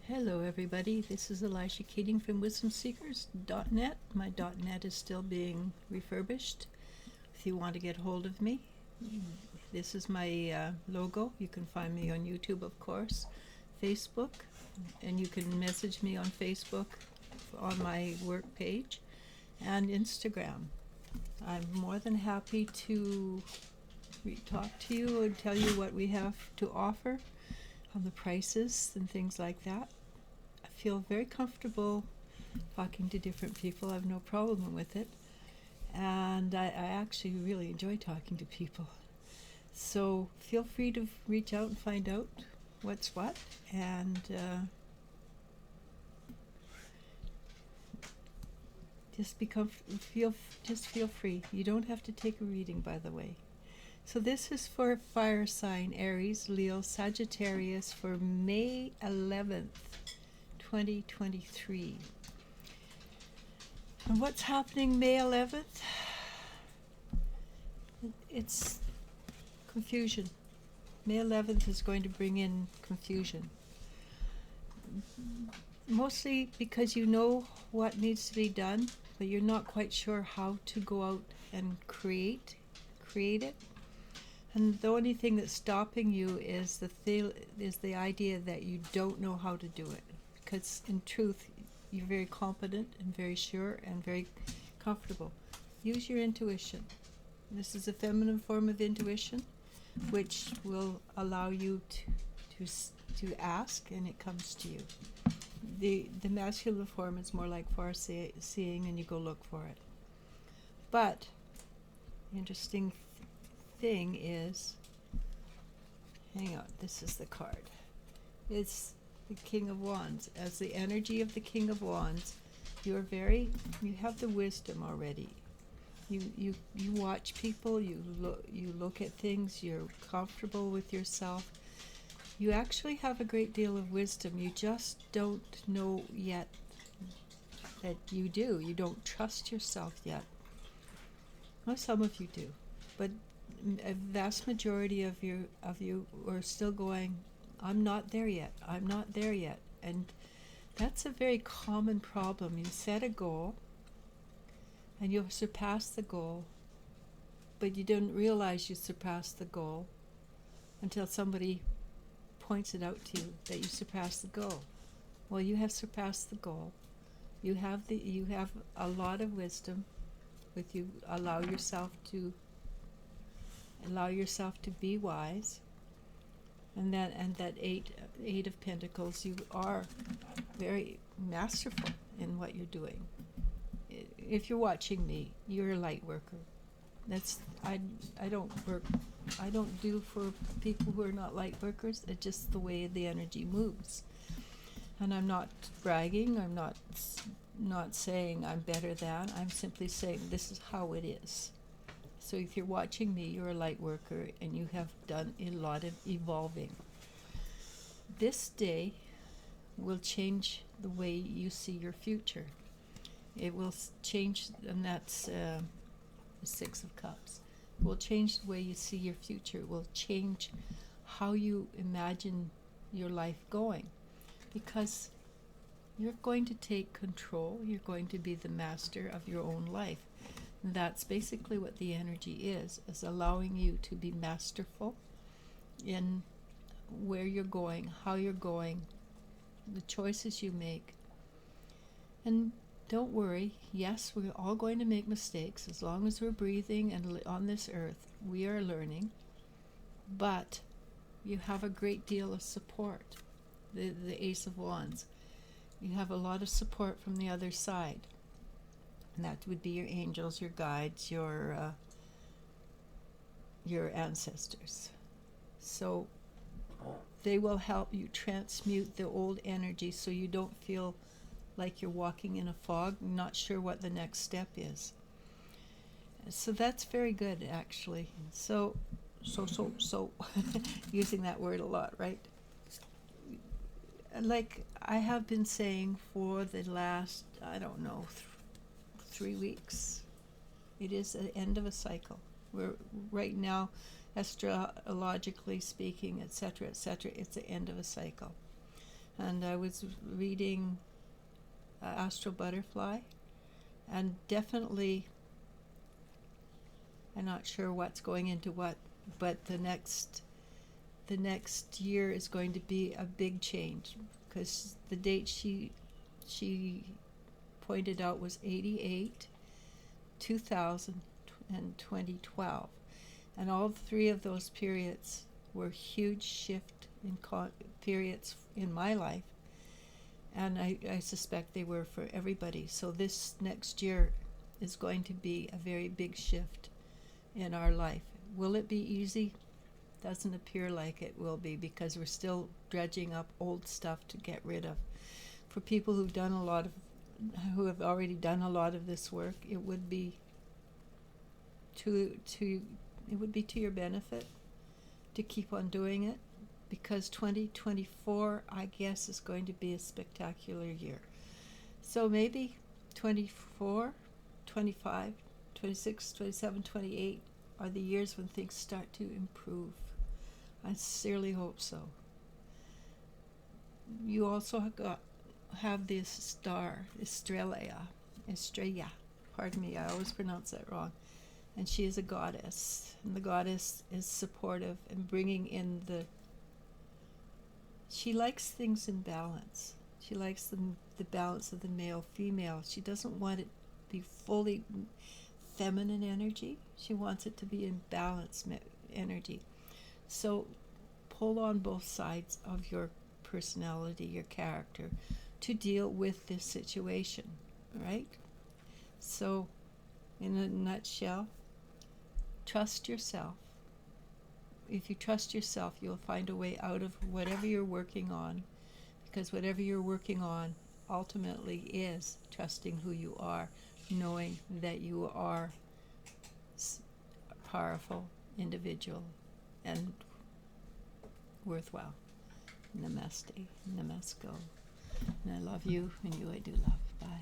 Hello everybody, this is ELIZ-SHA Keating from wisdomseekers.net. My .net is still being refurbished. If you want to get hold of me, this is my logo. You can find me on YouTube, of course, Facebook, and you can message me on Facebook on my work page, and Instagram. I'm more than happy to talk to you and tell you what we have to offer on the prices and things like that. I feel very comfortable talking to different people. I have no problem with it, and I actually really enjoy talking to people. So feel free to reach out and find out what's what, and just feel free. You don't have to take a reading, by the way. So this is for fire sign Aries, Leo, Sagittarius for May 11th, 2023. And what's happening May 11th? It's confusion. May 11th is going to bring in confusion. Mostly because you know what needs to be done, but you're not quite sure how to go out and create it. And the only thing that's stopping you is the idea that you don't know how to do it. Because in truth, you're very competent and very sure and very comfortable. Use your intuition. This is a feminine form of intuition, which will allow you to ask, and it comes to you. The masculine form is more like far seeing, and you go look for it. But the interesting thing is, hang on, this is the card. It's the King of Wands. As the energy of the King of Wands, you have the wisdom already. You watch people, you look at things, you're comfortable with yourself. You actually have a great deal of wisdom. You just don't know yet that you do. You don't trust yourself yet. Well, some of you do, but a vast majority of you are still going, I'm not there yet, I'm not there yet. And that's a very common problem. You set a goal and you'll surpass the goal, but you didn't realize you surpassed the goal until somebody points it out to you that you surpassed the goal. Well, you have surpassed the goal. You have a lot of wisdom with you. Allow yourself to be wise, and that eight of Pentacles, you are very masterful in what you're doing. If you're watching me, you're a light worker. I don't do for people who are not light workers. It's just the way the energy moves. And I'm not bragging. I'm not saying I'm better than. I'm simply saying this is how it is. So if you're watching me, you're a light worker and you have done a lot of evolving. This day will change the way you see your future. It will change, and that's the Six of Cups. It will change the way you see your future. It will change how you imagine your life going, because you're going to take control. You're going to be the master of your own life. And that's basically what the energy is allowing you to be masterful in where you're going, how you're going, the choices you make. And don't worry, yes, we're all going to make mistakes. As long as we're breathing and on this earth, we are learning. But you have a great deal of support. The Ace of Wands. You have a lot of support from the other side. And that would be your angels, your guides, your ancestors. So they will help you transmute the old energy so you don't feel like you're walking in a fog, not sure what the next step is. So that's very good, actually. So using that word a lot, right? Like I have been saying for the last, 3 weeks, it is the end of a cycle. We're right now, astrologically speaking, etc., it's the end of a cycle. And I was reading Astral Butterfly, and definitely, I'm not sure what's going into what, but the next year is going to be a big change, because the date she pointed out was 88, 2000, and 2012, and all three of those periods were huge shift in periods in my life, and I suspect they were for everybody. So this next year is going to be a very big shift in our life. Will it be easy? Doesn't appear like it will be, because we're still dredging up old stuff to get rid of. For people who have already done a lot of this work, it would be to your benefit to keep on doing it, because 2024, I guess, is going to be a spectacular year. So maybe 24, 25, 26, 27, 28 are the years when things start to improve. I sincerely hope so. You also have this star, Estrella, pardon me, I always pronounce that wrong. And she is a goddess, and the goddess is supportive and bringing in she likes things in balance. She likes the balance of the male-female. She doesn't want it to be fully feminine energy. She wants it to be in balance energy. So pull on both sides of your personality, your character, to deal with this situation, right? So, in a nutshell, trust yourself. If you trust yourself, you'll find a way out of whatever you're working on, because whatever you're working on ultimately is trusting who you are, knowing that you are a powerful individual and worthwhile. Namaste, namasko. And I love you, and you I do love. Bye.